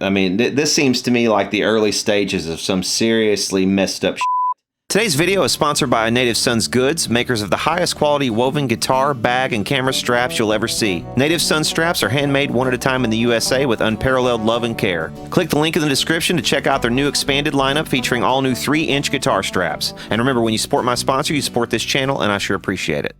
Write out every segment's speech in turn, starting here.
I mean, this seems to me like the early stages of some seriously messed up shit. Today's video is sponsored by Native Sons Goods, makers of the highest quality woven guitar, bag, and camera straps you'll ever see. Native Sons straps are handmade one at a time in the USA with unparalleled love and care. Click the link in the description to check out their new expanded lineup featuring all new 3-inch guitar straps. And remember, when you support my sponsor, you support this channel, and I sure appreciate it.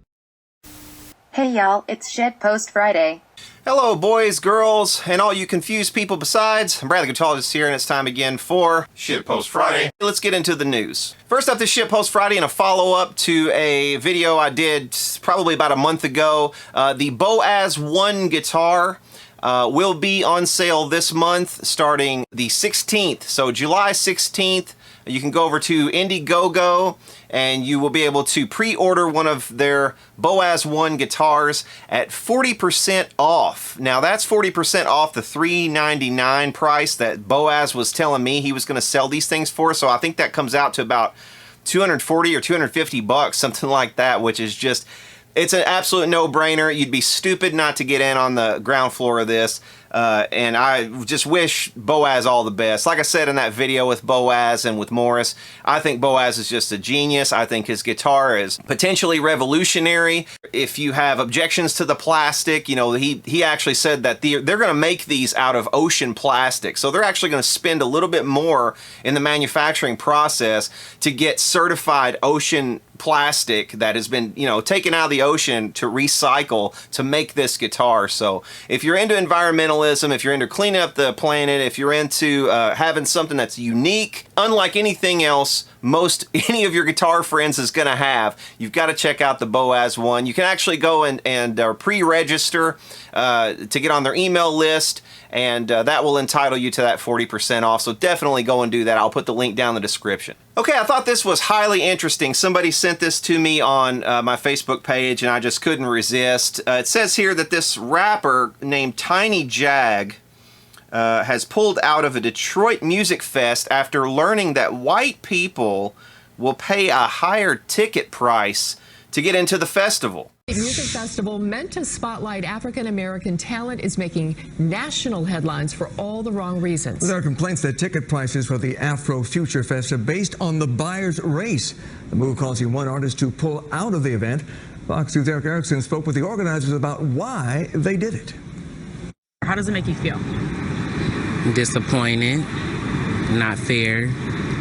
Hey y'all, it's Shed Post Friday. Hello boys, girls, and all you confused people besides. I'm Brad the Guitologist here, and it's time again for Shitpost Friday. Let's get into the news. First up, this Shitpost Friday and a follow-up to a video I did probably about a month ago. The BOAZ ONE Guitar will be on sale this month starting the 16th. So July 16th, you can go over to Indiegogo and you will be able to pre-order one of their BOAZ ONE guitars at 40% off. Now that's 40% off the $399 price that BOAZ was telling me he was going to sell these things for. So I think that comes out to about 240 or 250 bucks, something like that, which is just, it's an absolute no-brainer. You'd be stupid not to get in on the ground floor of this. And I just wish BOAZ all the best. Like I said in that video with BOAZ and with Morris, I think BOAZ is just a genius. I think his guitar is potentially revolutionary. If you have objections to the plastic, you know, he actually said that they're going to make these out of ocean plastic. So they're actually going to spend a little bit more in the manufacturing process to get certified ocean plastic that has been, you know, taken out of the ocean to recycle to make this guitar. So if you're into environmentalism, if you're into cleaning up the planet, if you're into having something that's unique, unlike anything else any of your guitar friends is going to have, you've got to check out the BOAZ ONE. You can actually go and pre-register to get on their email list, and that will entitle you to that 40% off. So definitely go and do that. I'll put the link down in the description. Okay, I thought this was highly interesting. Somebody sent this to me on my Facebook page, and I just couldn't resist. It says here that this rapper named Tiny Jag has pulled out of a Detroit music fest after learning that white people will pay a higher ticket price to get into the festival. The music festival meant to spotlight African-American talent is making national headlines for all the wrong reasons. There are complaints that ticket prices for the AfroFuture Fest are based on the buyer's race. The move causing one artist to pull out of the event. Fox News' Eric Erickson spoke with the organizers about why they did it. How does it make you feel? Disappointed, not fair,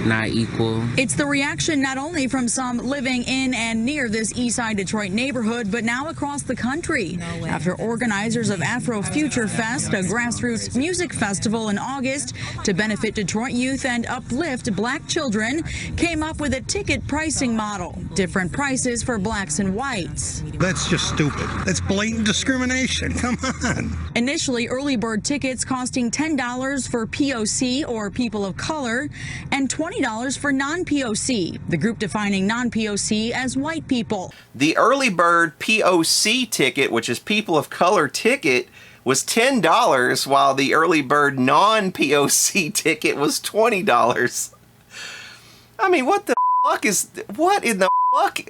not equal. It's the reaction not only from some living in and near this Eastside Detroit neighborhood, but now across the country. After organizers of AfroFuture Fest, a grassroots music festival in August to benefit Detroit youth and uplift black children, came up with a ticket pricing model. Different prices for blacks and whites. That's just stupid. That's blatant discrimination. Come on. Initially, early bird tickets costing $10 for POC or people of color and $20 for non-POC, the group defining non-POC as white people. The early bird POC ticket, which is people of color ticket, was $10, while the early bird non-POC ticket was $20. I mean, what the fuck is, what in the fuck,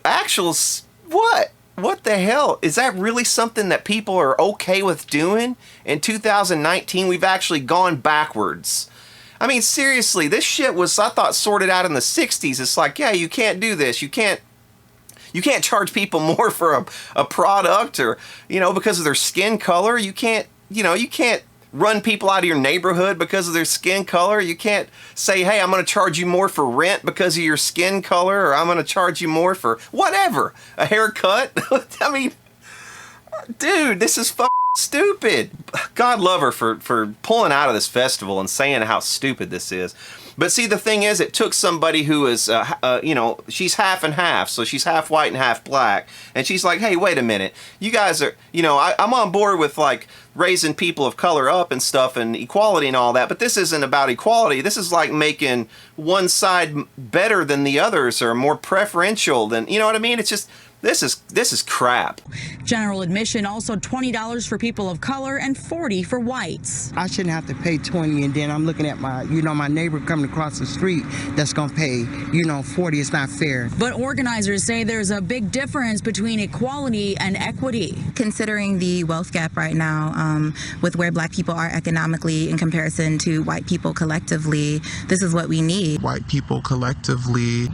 what the hell? Is that really something that people are okay with doing? In 2019, we've actually gone backwards. I mean, seriously, this shit was, I thought, sorted out in the 60s. It's like, yeah, you can't do this. You can't charge people more for a product, or, you know, because of their skin color. You can't, you know, you can't run people out of your neighborhood because of their skin color. You can't say, hey, I'm going to charge you more for rent because of your skin color, or I'm going to charge you more for whatever, a haircut. I mean, dude, this is stupid. God love her for pulling out of this festival and saying how stupid this is. But see, the thing is, it took somebody who is, you know, she's half and half, so she's half white and half black, and she's like, hey, wait a minute, you guys are, you know, I'm on board with, like, raising people of color up and stuff and equality and all that, but this isn't about equality. This is like making one side better than the others or more preferential than, you know what I mean? It's just, This is crap. General admission also $20 for people of color and $40 for whites. I shouldn't have to pay $20, and then I'm looking at my neighbor coming across the street that's gonna pay, $40. It's not fair. But organizers say there's a big difference between equality and equity. Considering the wealth gap right now, with where black people are economically in comparison to white people collectively, this is what we need. White people collectively.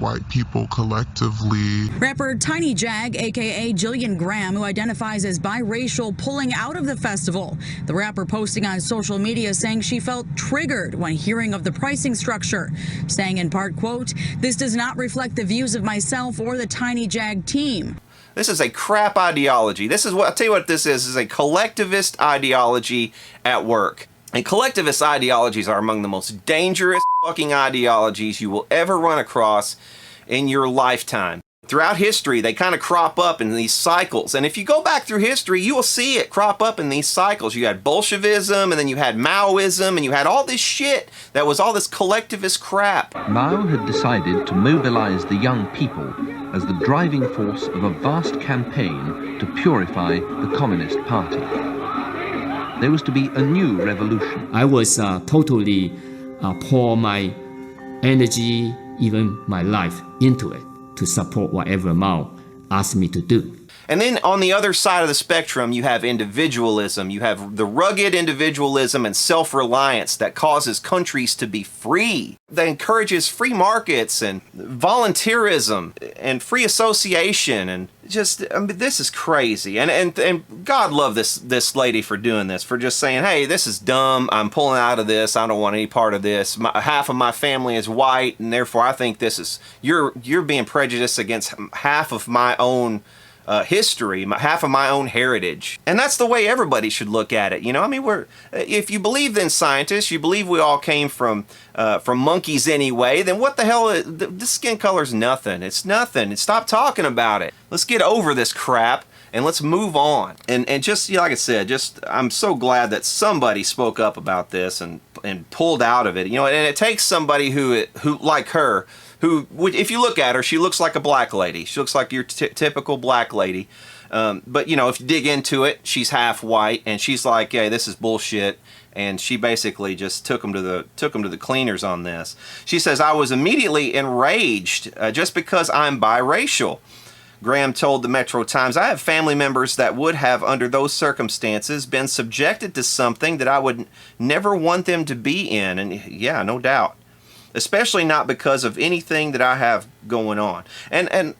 Rapper Tiny Jag, aka Jillian Graham, who identifies as biracial, pulling out of the festival. The rapper posting on social media saying she felt triggered when hearing of the pricing structure, saying in part, quote, "This does not reflect the views of myself or the Tiny Jag team." This is a crap ideology. This is what, I'll tell you what this is a collectivist ideology at work. And collectivist ideologies are among the most dangerous fucking ideologies you will ever run across in your lifetime. Throughout history, they kind of crop up in these cycles. And if you go back through history, you will see it crop up in these cycles. You had Bolshevism, and then you had Maoism, and you had all this shit that was all this collectivist crap. Mao had decided to mobilize the young people as the driving force of a vast campaign to purify the Communist Party. There was to be a new revolution. I was totally pour my energy, even my life, into it to support whatever Mao asked me to do. And then on the other side of the spectrum, you have individualism. You have the rugged individualism and self-reliance that causes countries to be free. That encourages free markets and volunteerism and free association. And just, this is crazy. And God love this lady for doing this, for just saying, hey, this is dumb. I'm pulling out of this. I don't want any part of this. Half of my family is white, and therefore I think this is, you're being prejudiced against half of my own history, half of my own heritage. And that's the way everybody should look at it. If you believe in scientists, you believe we all came from monkeys anyway, then what the hell, this skin color's nothing. It's nothing. Stop talking about it. Let's get over this crap and let's move on. And just, like I said, I'm so glad that somebody spoke up about this and pulled out of it. And it takes somebody who like her, who, if you look at her, she looks like a black lady. She looks like your typical black lady. But, if you dig into it, she's half white, and she's like, hey, this is bullshit. And she basically just took them to the cleaners on this. She says, I was immediately enraged just because I'm biracial. Graham told the Metro Times, I have family members that would have, under those circumstances, been subjected to something that I would never want them to be in. And yeah, no doubt. Especially not because of anything that I have going on. And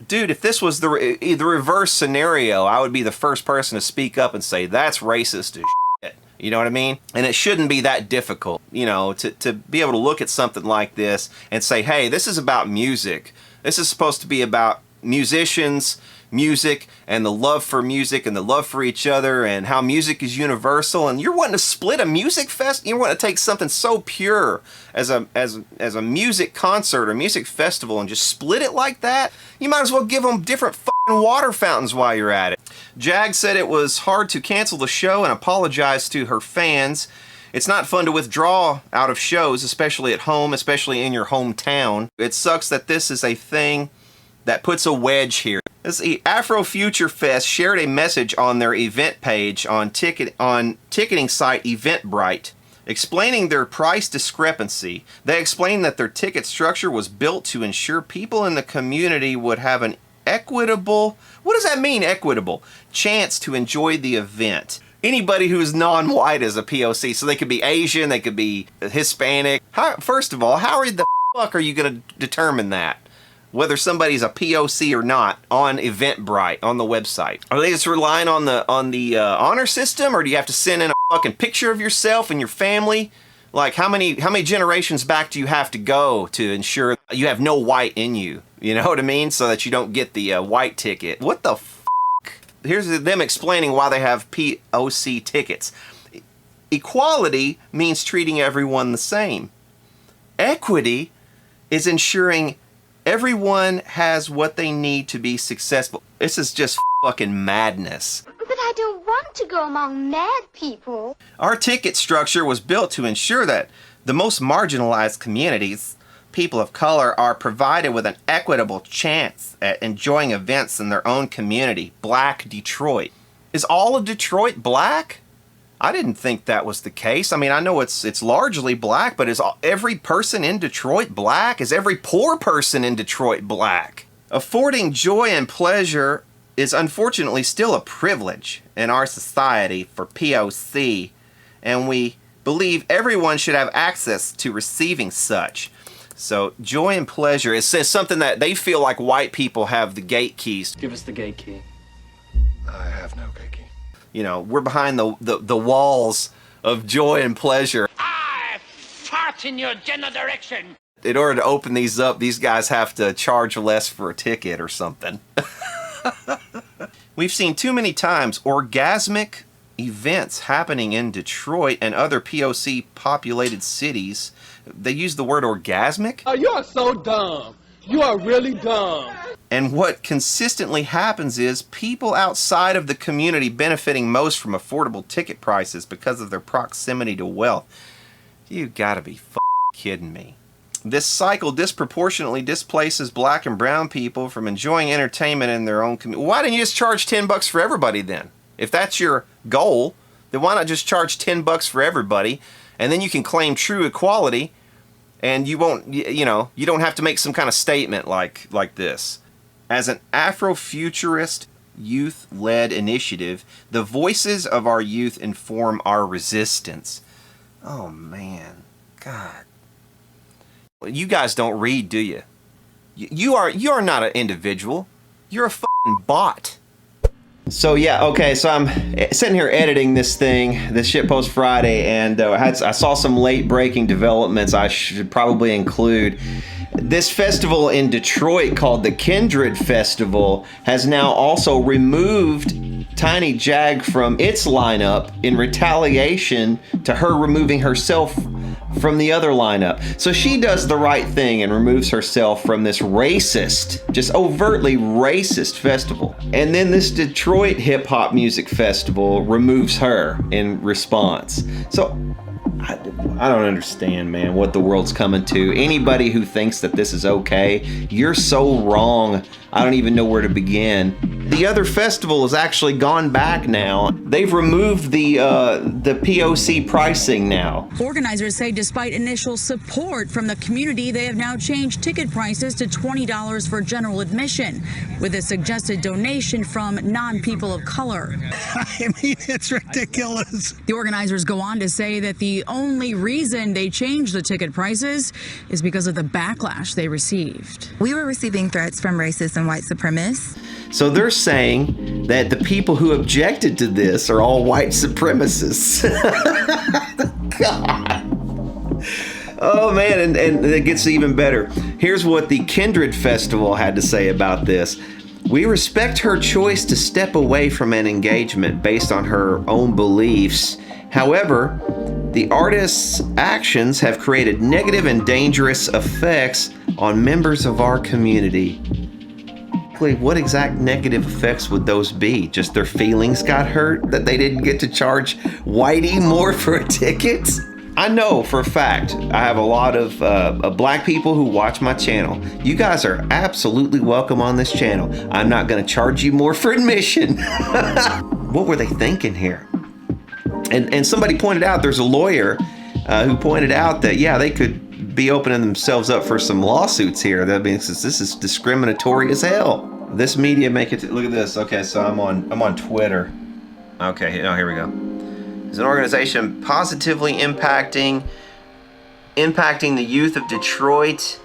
dude, if this was the reverse scenario, I would be the first person to speak up and say, that's racist as shit. You know what I mean? And it shouldn't be that difficult, to be able to look at something like this and say, hey, this is about music. This is supposed to be about musicians, music, and the love for music and the love for each other and how music is universal. And you're wanting to split a music fest? You want to take something so pure as a music concert or music festival and just split it like that? You might as well give them different fucking water fountains while you're at it. Jag said it was hard to cancel the show and apologized to her fans. It's not fun to withdraw out of shows, especially at home, especially in your hometown. It sucks that this is a thing that puts a wedge here. The AfroFuture Fest shared a message on their event page on ticketing site Eventbrite, explaining their price discrepancy. They explained that their ticket structure was built to ensure people in the community would have an equitable, what does that mean, equitable, chance to enjoy the event. Anybody who's non-white is a POC, so they could be Asian, they could be Hispanic. First of all, how the fuck are you going to determine that? Whether somebody's a POC or not on Eventbrite, on the website. Are they just relying on the honor system, or do you have to send in a fucking picture of yourself and your family? Like, how many generations back do you have to go to ensure you have no white in you? You know what I mean? So that you don't get the white ticket. What the fuck? Here's them explaining why they have POC tickets. Equality means treating everyone the same. Equity is ensuring everyone has what they need to be successful. This is just fucking madness. But I don't want to go among mad people. Our ticket structure was built to ensure that the most marginalized communities, people of color are provided with an equitable chance at enjoying events in their own community. Black Detroit. Is all of Detroit black? I didn't think that was the case. I mean, I know it's largely black, but is every person in Detroit black? Is every poor person in Detroit black? Affording joy and pleasure is unfortunately still a privilege in our society for POC, and we believe everyone should have access to receiving such. So joy and pleasure is something that they feel like white people have the gate keys. Give us the gate key. I have no gate key. You know, we're behind the walls of joy and pleasure. I fart in your general direction. In order to open these up, these guys have to charge less for a ticket or something. We've seen too many times orgasmic events happening in Detroit and other POC populated cities. They use the word orgasmic. Oh, you are so dumb. You are really dumb. And what consistently happens is people outside of the community benefiting most from affordable ticket prices because of their proximity to wealth. You gotta be kidding me. This cycle disproportionately displaces black and brown people from enjoying entertainment in their own community. Why didn't you just charge $10 for everybody then? If that's your goal, then why not just charge $10 for everybody, and then you can claim true equality, and you won't, you know, you don't have to make some kind of statement like this. As an Afrofuturist youth-led initiative, the voices of our youth inform our resistance. Oh man, God. You guys don't read, do you? You are not an individual. You're a fucking bot. So yeah, okay, so I'm sitting here editing this Shitpost Friday, and I saw some late breaking developments I should probably include. This festival in Detroit called the Kindred Festival has now also removed Tiny Jag from its lineup in retaliation to her removing herself from the other lineup. So she does the right thing and removes herself from this racist, just overtly racist festival. And then this Detroit hip hop music festival removes her in response. So I don't understand, man, what the world's coming to. Anybody who thinks that this is okay, you're so wrong. I don't even know where to begin. The other festival has actually gone back now. They've removed the POC pricing now. Organizers say despite initial support from the community, they have now changed ticket prices to $20 for general admission, with a suggested donation from non-people of color. I mean, it's ridiculous. The organizers go on to say that the only reason they changed the ticket prices is because of the backlash they received. We were receiving threats from racists and white supremacists. So they're saying that the people who objected to this are all white supremacists. God. Oh man, and it gets even better. Here's what the Kindred Festival had to say about this. We respect her choice to step away from an engagement based on her own beliefs. However, the artist's actions have created negative and dangerous effects on members of our community. What exact negative effects would those be? Just their feelings got hurt? That they didn't get to charge Whitey more for a ticket? I know for a fact I have a lot of black people who watch my channel. You guys are absolutely welcome on this channel. I'm not going to charge you more for admission. What were they thinking here? And somebody pointed out, there's a lawyer who pointed out that, yeah, they could be opening themselves up for some lawsuits here. That means this is discriminatory as hell. This media make it, look at this. Okay, so I'm on Twitter. Okay, oh, here we go. Is an organization positively impacting the youth of Detroit,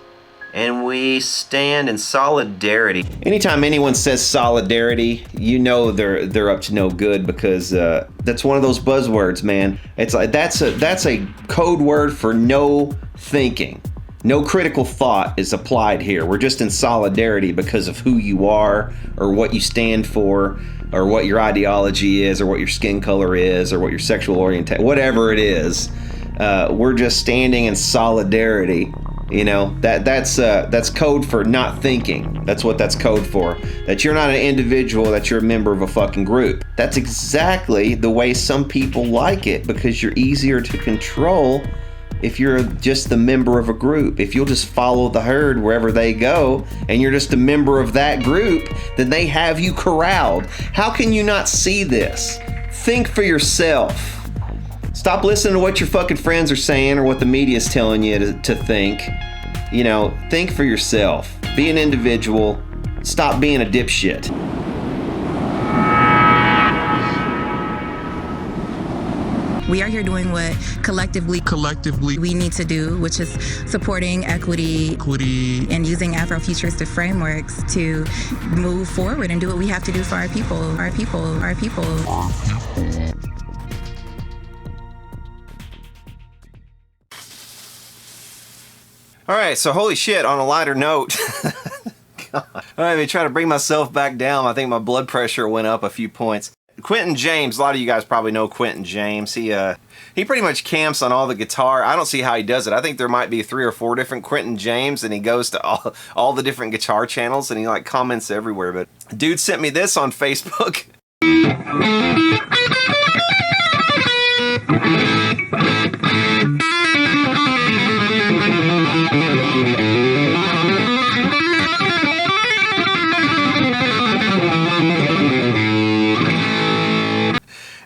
and we stand in solidarity. Anytime anyone says solidarity, you know they're up to no good, because that's one of those buzzwords, man. It's like that's a code word for no thinking. No critical thought is applied here. We're just in solidarity because of who you are, or what you stand for, or what your ideology is, or what your skin color is, or what your sexual orientation, whatever it is. We're just standing in solidarity. You know, that's code for not thinking. That's what that's code for. That you're not an individual, that you're a member of a fucking group. That's exactly the way some people like it, because you're easier to control if you're just the member of a group. If you'll just follow the herd wherever they go, and you're just a member of that group, then they have you corralled. How can you not see this? Think for yourself. Stop listening to what your fucking friends are saying or what the media is telling you to think. You know, think for yourself. Be an individual. Stop being a dipshit. We are here doing what collectively we need to do, which is supporting equity and using AfroFuture's frameworks to move forward and do what we have to do for our people. All right, so holy shit, on a lighter note. God. All right, let me try to bring myself back down. I think my blood pressure went up a few points. Quentin James, a lot of you guys probably know Quentin James. He pretty much camps on all the guitar. I don't see how he does it. I think there might be 3 or 4 different Quentin James, and he goes to all the different guitar channels, and he like comments everywhere. But dude sent me this on Facebook.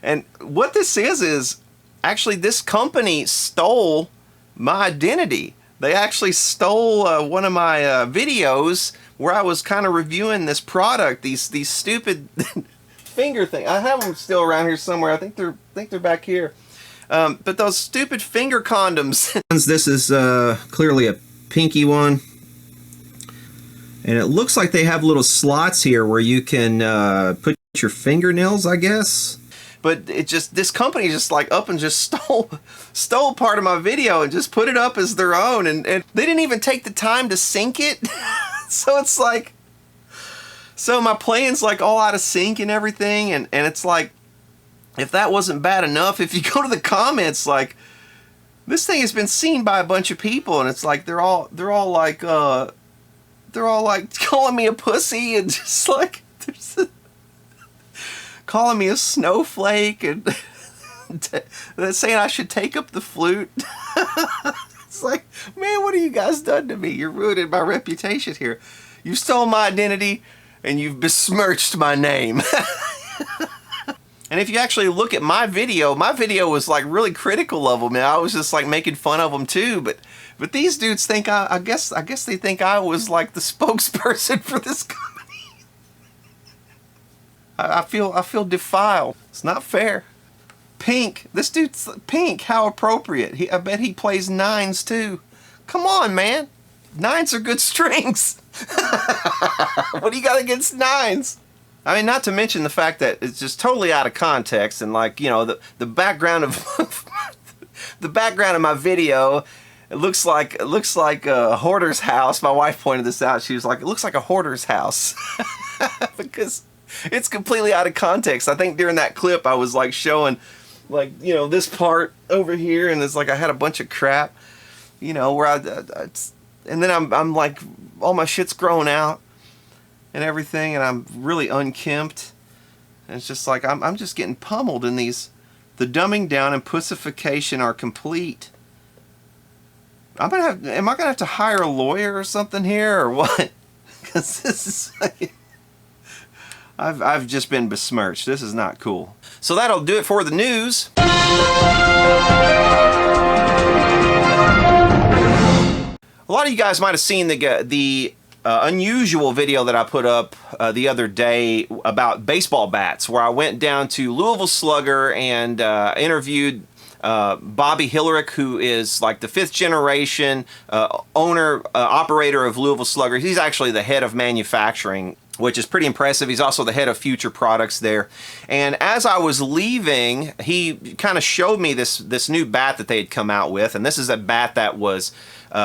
And what this is actually this company stole my identity. They actually stole one of my videos where I was kind of reviewing this product, these stupid finger things. I have them still around here somewhere. I think they're back here. But those stupid finger condoms. This is clearly a pinky one. And it looks like they have little slots here where you can put your fingernails, I guess. But it just, this company just like up and just stole part of my video and just put it up as their own, and they didn't even take the time to sync it. So it's like, so my playing's like all out of sync and everything, and it's like, if that wasn't bad enough, if you go to the comments, like, this thing has been seen by a bunch of people, and it's like they're all like calling me a pussy, and just like calling me a snowflake, and saying I should take up the flute. It's like, man, what have you guys done to me? You're ruining my reputation here. You stole my identity and you've besmirched my name. And if you actually look at my video was like really critical of them. And I was just like making fun of them too. But these dudes think I guess they think I was like the spokesperson for this company. I feel defiled. It's not fair. Pink. This dude's Pink. How appropriate. I bet he plays 9s too. Come on, man. 9s are good strings. What do you got against 9s? I mean, not to mention the fact that it's just totally out of context, and like, you know, the background of the background of my video, it looks like a hoarder's house. My wife pointed this out. She was like, it looks like a hoarder's house. Because it's completely out of context. I think during that clip I was like showing, like, you know, this part over here, and it's like I had a bunch of crap, you know, where and then I'm like, all my shit's grown out and everything, and I'm really unkempt, and it's just like I'm just getting pummeled in these. The dumbing down and pussification are complete. Am I gonna have to hire a lawyer or something here, or what? Because this is like, I've just been besmirched. This is not cool. So that'll do it for the news. A lot of you guys might have seen the unusual video that I put up the other day about baseball bats, where I went down to Louisville Slugger and interviewed Bobby Hillerick, who is like the 5th generation owner, operator of Louisville Slugger. He's actually the head of manufacturing, which is pretty impressive. He's also the head of Future Products there. And as I was leaving, he kind of showed me this new bat that they had come out with. And this is a bat that was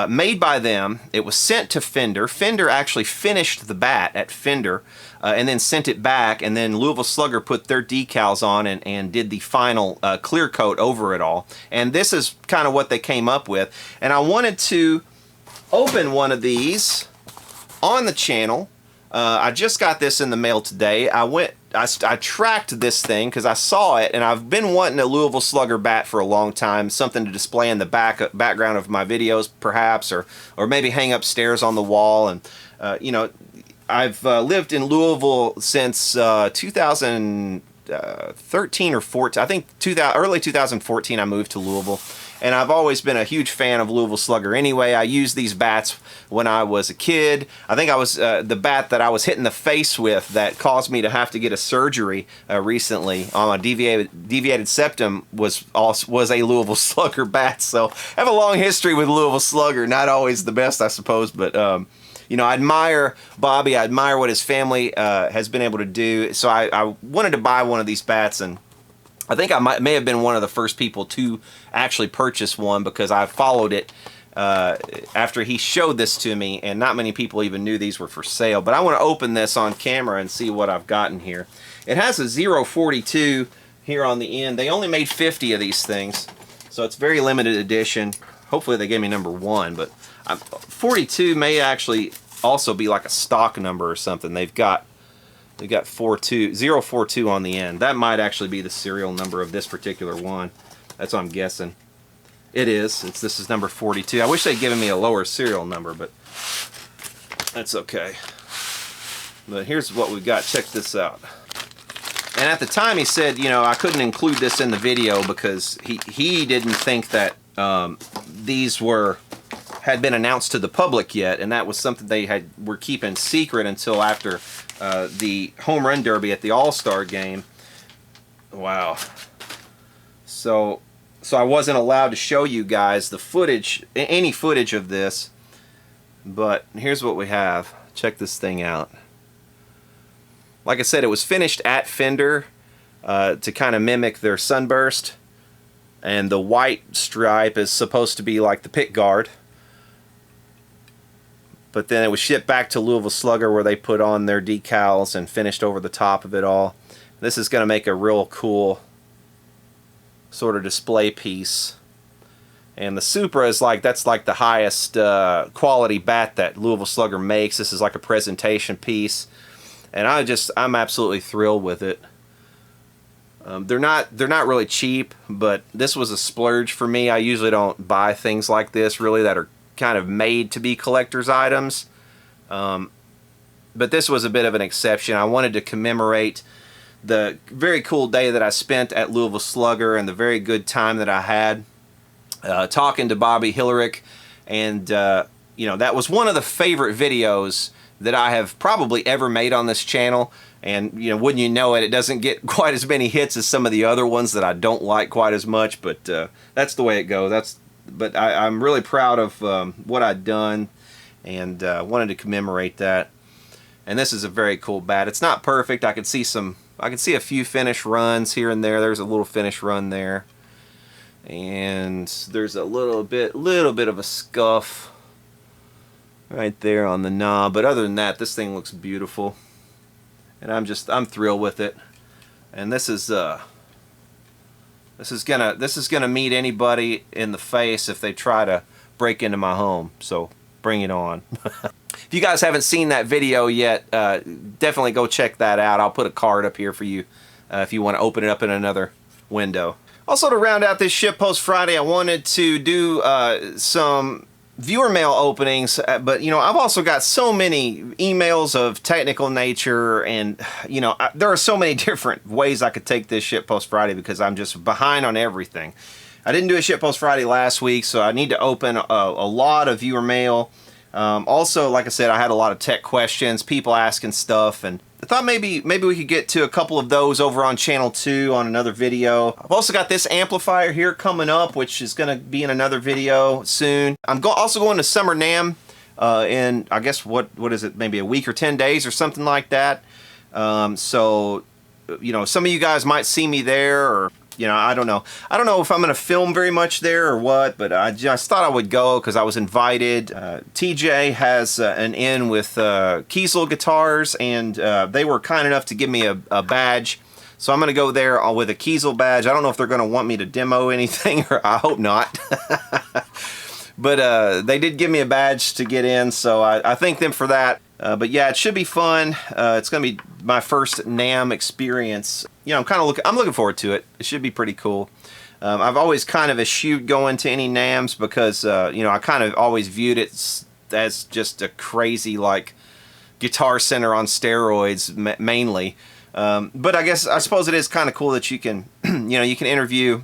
made by them. It was sent to Fender. Fender actually finished the bat at Fender and then sent it back. And then Louisville Slugger put their decals on and did the final clear coat over it all. And this is kind of what they came up with. And I wanted to open one of these on the channel. I just got this in the mail today. I went I tracked this thing because I saw it, and I've been wanting a Louisville Slugger bat for a long time, something to display in the background of my videos, perhaps, or maybe hang upstairs on the wall. And you know, I've lived in Louisville since 2013 or 14. I think early 2014 I moved to Louisville. And I've always been a huge fan of Louisville Slugger anyway. I used these bats when I was a kid. I think I was the bat that I was hit in the face with that caused me to have to get a surgery recently on a deviated septum was a Louisville Slugger bat. So I have a long history with Louisville Slugger. Not always the best, I suppose, but you know, I admire Bobby. I admire what his family has been able to do. So I wanted to buy one of these bats, and I think I may have been one of the first people to actually purchase one because I followed it after he showed this to me, and not many people even knew these were for sale. But I want to open this on camera and see what I've gotten here. It has a 042 here on the end. They only made 50 of these things, so it's very limited edition. Hopefully they gave me number 1, but 42 may actually also be like a stock number or something. They've got 042 on the end. That might actually be the serial number of this particular one. That's what I'm guessing. It is. This is number 42. I wish they'd given me a lower serial number, but that's okay. But here's what we've got. Check this out. And at the time he said, you know, I couldn't include this in the video because he didn't think that these had been announced to the public yet, and that was something they were keeping secret until after the home run derby at the All-Star game. Wow. So I wasn't allowed to show you guys the footage, any footage of this, but here's what we have. Check this thing out. Like I said, it was finished at Fender to kind of mimic their sunburst, and the white stripe is supposed to be like the pick guard. But then it was shipped back to Louisville Slugger where they put on their decals and finished over the top of it all. This is going to make a real cool sort of display piece. And the Supra is that's like the highest quality bat that Louisville Slugger makes. This is like a presentation piece. And I'm absolutely thrilled with it. They're not really cheap, but this was a splurge for me. I usually don't buy things like this really that are kind of made to be collector's items, but this was a bit of an exception. I wanted to commemorate the very cool day that I spent at Louisville Slugger and the very good time that I had talking to Bobby Hillerick, and you know, that was one of the favorite videos that I have probably ever made on this channel. And you know, wouldn't you know it, it doesn't get quite as many hits as some of the other ones that I don't like quite as much, but that's the way it goes. But I'm really proud of what I'd done, and wanted to commemorate that. And this is a very cool bat. It's not perfect. I can see a few finish runs here and there. There's a little finish run there, and there's a little bit of a scuff right there on the knob. But other than that, this thing looks beautiful, and I'm thrilled with it. And this is gonna meet anybody in the face if they try to break into my home. So bring it on. If you guys haven't seen that video yet, definitely go check that out. I'll put a card up here for you if you want to open it up in another window. Also, to round out this Shitpost Friday, I wanted to do some viewer mail openings, but you know, I've also got so many emails of technical nature, and you know, there are so many different ways I could take this Shitpost Friday because I'm just behind on everything. I didn't do a Shitpost Friday last week, so I need to open a lot of viewer mail. Also, like I said, I had a lot of tech questions, people asking stuff, and I thought maybe we could get to a couple of those over on channel 2 on another video. I've also got this amplifier here coming up, which is going to be in another video soon. I'm also going to Summer NAMM in, I guess, what is it, maybe a week or 10 days or something like that. So, you know, some of you guys might see me there, or you know, I don't know if I'm going to film very much there or what, but I just thought I would go because I was invited. TJ has an in with Kiesel Guitars, and they were kind enough to give me a badge. So I'm going to go there with a Kiesel badge. I don't know if they're going to want me to demo anything, or I hope not. But they did give me a badge to get in, so I thank them for that. But yeah, it should be fun. It's going to be my first NAMM experience. You know, I'm looking forward to it. It should be pretty cool. I've always kind of eschewed going to any NAMMs because, you know, I kind of always viewed it as just a crazy, like, Guitar Center on steroids, mainly. But I suppose it is kind of cool that you can, you know, you can interview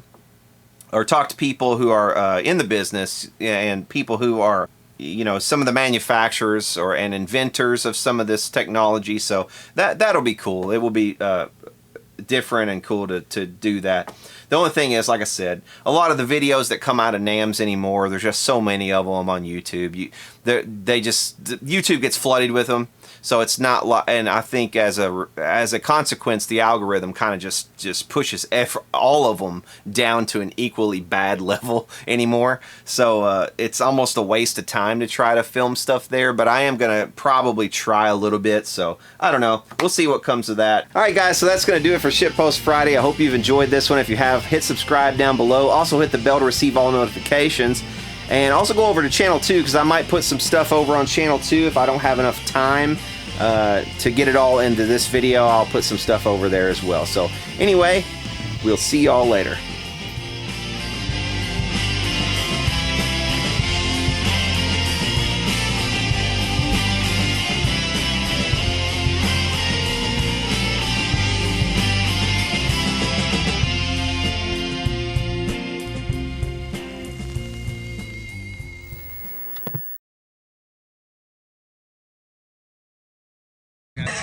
or talk to people who are in the business and people who are, you know, some of the manufacturers and inventors of some of this technology. So that'll be cool. It will be different and cool to do that. The only thing is, like I said, a lot of the videos that come out of NAMMs anymore, there's just so many of them on YouTube. YouTube gets flooded with them. So it's not like, and I think as a consequence, the algorithm kind of just pushes all of them down to an equally bad level anymore. So it's almost a waste of time to try to film stuff there. But I am gonna probably try a little bit. So I don't know. We'll see what comes of that. All right, guys. So that's gonna do it for Shitpost Friday. I hope you've enjoyed this one. If you have, hit subscribe down below. Also hit the bell to receive all notifications. And also go over to channel 2 because I might put some stuff over on channel 2 if I don't have enough time to get it all into this video. I'll put some stuff over there as well. So anyway, we'll see y'all later.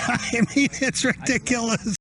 I mean, it's ridiculous.